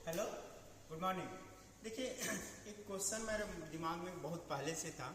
Hello, good morning. देखिए, एक question मेरे दिमाग में बहुत पहले से था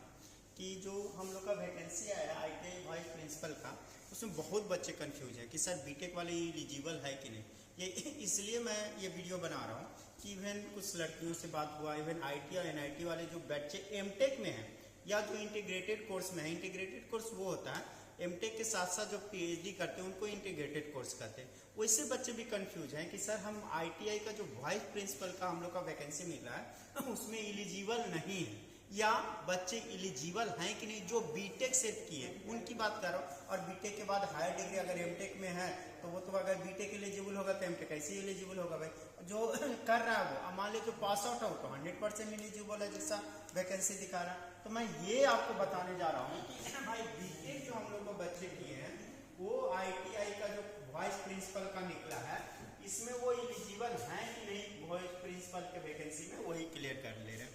कि जो हम लोग का वैकेंसी आया आईटीआई वाइस प्रिंसिपल का, उसमें बहुत बच्चे कंफ्यूज हैं कि सर बीटेक वाले एलिजिबल है कि नहीं। ये इसलिए मैं ये वीडियो बना रहा हूँ कि इवन कुछ लड़कियों से बात हुआ, इवन आईटी और एनआईटी वाले जो बच्चे एमटेक में हैं या जो इंटीग्रेटेड कोर्स में है। इंटीग्रेटेड कोर्स वो होता है एमटेक के साथ साथ जो पीएचडी करते हैं उनको इंटीग्रेटेड कोर्स कहते हैं। वैसे बच्चे भी कंफ्यूज हैं कि सर हम आईटीआई का जो वाइस प्रिंसिपल का हम लोग का वैकेंसी मिल रहा है उसमें एलिजिबल नहीं है, या बच्चे एलिजिबल हैं कि नहीं जो बीटेक से किए उनकी बात कर रहा हूँ। और बीटेक के बाद हायर डिग्री अगर एमटेक में है तो वो तो अगर बीटेक एलिजिबल होगा तो एमटेक ऐसे एलिजिबल होगा। भाई जो कर रहा है वो मान लीजिए जो पास आउट हो तो 100% एलिजिबल है जैसा वैकेंसी दिखा रहा है। तो मैं ये आपको बताने जा रहा हूँ कि भाई बीटेक जो हम लोग को बच्चे किए हैं वो आईटीआई का जो वाइस प्रिंसिपल का निकला है इसमें वो एलिजिबल हैं कि नहीं वाइस प्रिंसिपल के वैकेंसी में, वही क्लियर कर ले रहे हैं।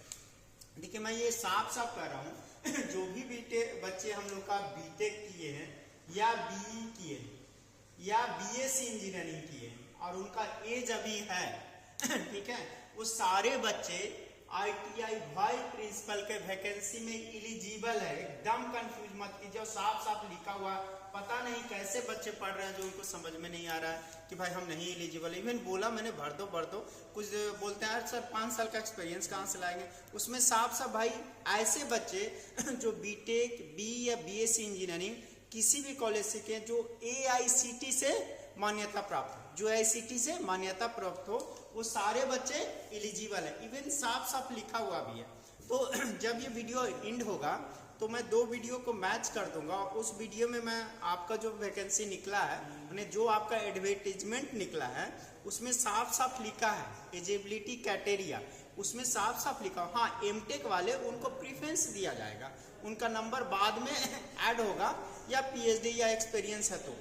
देखिए, मैं ये साफ साफ कह रहा हूँ जो भी बीटेक बच्चे हम लोग का बीटेक किए हैं या बीई किए हैं या बीएससी इंजीनियरिंग किए हैं और उनका एज अभी है ठीक है, वो सारे बच्चे आईटीआई वाइस प्रिंसिपल के वैकेंसी में एलिजिबल है। एकदम कंफ्यूज मत कीजिए, साफ साफ लिखा हुआ। पता नहीं कैसे बच्चे पढ़ रहे हैं जो उनको समझ में नहीं आ रहा है कि भाई हम नहीं एलिजिबल। इवन बोला मैंने भर दो कुछ बोलते हैं सर 5 साल का एक्सपीरियंस कहाँ से लाएंगे। उसमें साफ साफ भाई ऐसे बच्चे जो बीटेक बी या बीएससी इंजीनियरिंग किसी भी कॉलेज से के जो एआईसीटी से मान्यता प्राप्त हो, जो एआईसीटी से मान्यता प्राप्त हो वो सारे बच्चे एलिजिबल है। इवन साफ साफ लिखा हुआ भी है। तो जब ये वीडियो एंड होगा तो मैं 2 वीडियो को मैच कर दूंगा। उस वीडियो में मैं आपका जो वैकेंसी निकला है यानी जो आपका एडवर्टीजमेंट निकला है उसमें साफ साफ लिखा है एलिजिबिलिटी क्राइटेरिया, उसमें साफ साफ लिखा हो। हाँ, एमटेक वाले उनको प्रीफरेंस दिया जाएगा, उनका नंबर बाद में ऐड होगा या पीएचडी या एक्सपीरियंस है तो।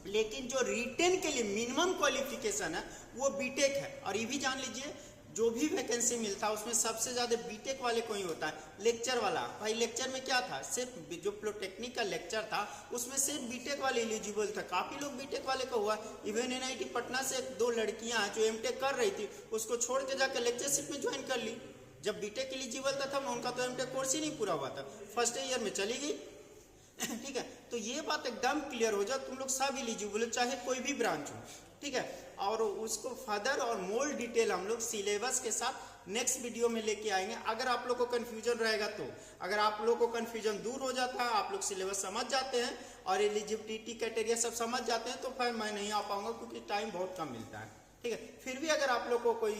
लेकिन जो रिटेन के लिए मिनिमम क्वालिफिकेशन है वो बीटेक है। और ये भी जान लीजिए जो भी वैकेंसी मिलता है उसमें सबसे ज्यादा बीटेक वाले को ही होता है। लेक्चर वाला, भाई लेक्चर में क्या था, सिर्फ जो प्रोटेक्निक का लेक्चर था उसमें सिर्फ बीटेक वाले एलिजिबल था। काफी लोग बीटेक वाले का हुआ। इवन एनआईटी पटना से 2 लड़कियां जो एमटेक कर रही थी उसको छोड़ के जाकर लेक्चरशिप में ज्वाइन कर ली। जब बीटेक एलिजिबल था उनका तो एमटेक कोर्स ही नहीं पूरा हुआ था, फर्स्ट ईयर में चली गई ठीक है। तो ये बात एकदम क्लियर हो जाए, तुम लोग सब एलिजिबल चाहे कोई भी ब्रांच हो, ठीक है। और उसको फर्दर और मोर डिटेल हम लोग सिलेबस के साथ नेक्स्ट वीडियो में लेके आएंगे। अगर आप लोग को कंफ्यूजन रहेगा तो, अगर आप लोग को कंफ्यूजन दूर हो जाता है, आप लोग सिलेबस समझ जाते हैं और एलिजिबिलिटी क्राइटेरिया सब समझ जाते हैं तो फिर मैं नहीं आ पाऊंगा क्योंकि टाइम बहुत कम मिलता है, ठीक है। फिर भी अगर आप लोग को कोई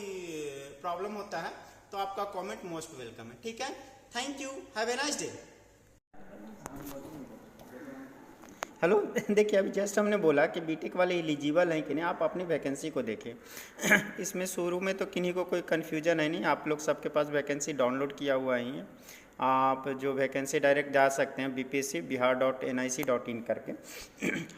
प्रॉब्लम होता है तो आपका कॉमेंट मोस्ट वेलकम है, ठीक है। Thank you, have a nice day. Hello देखिए, अभी जस्ट हमने बोला कि बीटेक वाले एलिजिबल हैं कि नहीं, आप अपनी वैकेंसी को देखें इसमें शुरू में तो किन्हीं को कोई कन्फ्यूजन है नहीं, आप लोग सबके पास वैकेंसी डाउनलोड किया हुआ ही है। आप जो वैकेंसी डायरेक्ट जा सकते हैं बीपीएससी bihar.nic.in करके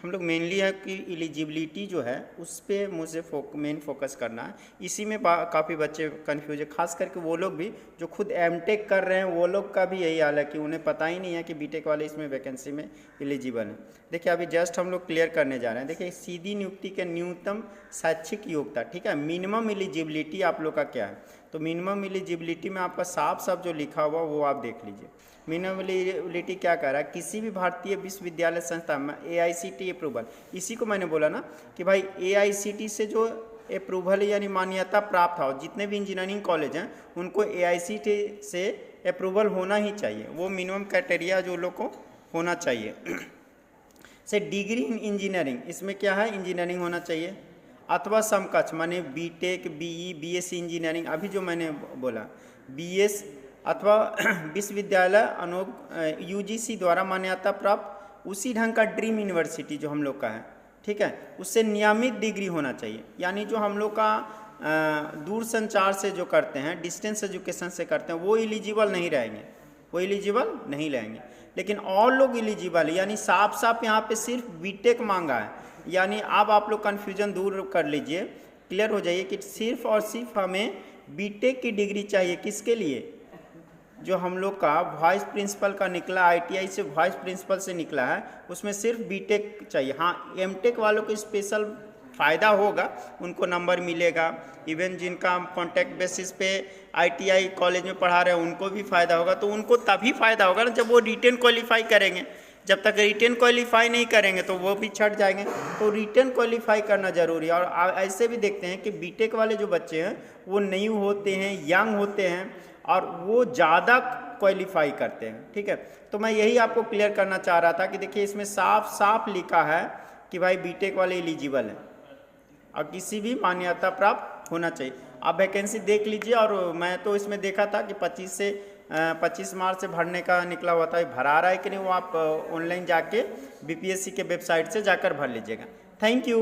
हम लोग मेनली है कि एलिजिबिलिटी जो है उस पर मुझे मेन फोकस करना है। इसी में काफ़ी बच्चे कन्फ्यूज है, खास करके वो लोग भी जो खुद एमटेक कर रहे हैं वो लोग का भी यही हाल है कि उन्हें पता ही नहीं है कि बीटेक वाले इसमें वैकेंसी में एलिजिबल है। देखिए, अभी जस्ट हम लोग क्लियर करने जा रहे हैं। देखिए, सीधी नियुक्ति के न्यूनतम शैक्षिक योग्यता, ठीक है, मिनिमम एलिजिबिलिटी आप लोग का क्या है। तो मिनिमम एलिजिबिलिटी में आपका साफ साफ जो लिखा हुआ वो आप देख लीजिए। मिनिमम एलिजिबिलिटी क्या कह रहा है, किसी भी भारतीय विश्वविद्यालय संस्था में एआईसीटी अप्रूवल, इसी को मैंने बोला ना कि भाई एआईसीटी से जो अप्रूवल यानी मान्यता प्राप्त हो, जितने भी इंजीनियरिंग कॉलेज हैं उनको एआईसीटी से अप्रूवल होना ही चाहिए। वो मिनिमम क्राइटेरिया जो लोग को होना चाहिए से डिग्री इन इंजीनियरिंग, इसमें क्या है इंजीनियरिंग होना चाहिए अथवा समकक्ष माने बीटेक बीई बीएससी इंजीनियरिंग, अभी जो मैंने बोला बीएस अथवा विश्वविद्यालय अनुग यूजीसी द्वारा मान्यता प्राप्त उसी ढंग का ड्रीम यूनिवर्सिटी जो हम लोग का है, ठीक है, उससे नियमित डिग्री होना चाहिए। यानी जो हम लोग का दूर संचार से जो करते हैं, डिस्टेंस एजुकेशन से करते हैं, वो एलिजिबल नहीं रहेंगे, वो एलिजिबल नहीं रहेंगे। लेकिन और लोग एलिजिबल है, यानी साफ साफ यहाँ पे सिर्फ बीटेक मांगा है। यानी अब आप लोग कन्फ्यूजन दूर कर लीजिए, क्लियर हो जाइए कि सिर्फ और सिर्फ हमें बीटेक की डिग्री चाहिए। किसके लिए, जो हम लोग का वाइस प्रिंसिपल का निकला, आईटीआई से वाइस प्रिंसिपल से निकला है, उसमें सिर्फ बीटेक चाहिए। हाँ, एमटेक वालों को स्पेशल फ़ायदा होगा, उनको नंबर मिलेगा। इवन जिनका कॉन्टैक्ट बेसिस पे ITI कॉलेज में पढ़ा रहे हैं उनको भी फ़ायदा होगा। तो उनको तभी फ़ायदा होगा ना जब वो रिटेन क्वालिफाई करेंगे। जब तक रिटेन क्वालिफाई नहीं करेंगे तो वो भी छट जाएंगे। तो रिटेन क्वालिफाई करना ज़रूरी है। और ऐसे भी देखते हैं कि बीटेक वाले जो बच्चे हैं वो न्यू होते हैं, यंग होते हैं और वो ज़्यादा क्वालिफाई करते हैं। ठीक है, तो मैं यही आपको क्लियर करना चाह रहा था कि देखिए इसमें साफ साफ लिखा है कि भाई बीटेक वाले एलिजिबल हैं और किसी भी मान्यता प्राप्त होना चाहिए। आप वैकेंसी देख लीजिए। और मैं तो इसमें देखा था कि 25 मार्च से भरने का निकला हुआ था। भरा रहा है कि नहीं वो आप ऑनलाइन जाके BPSC के वेबसाइट से जाकर भर लीजिएगा। Thank you.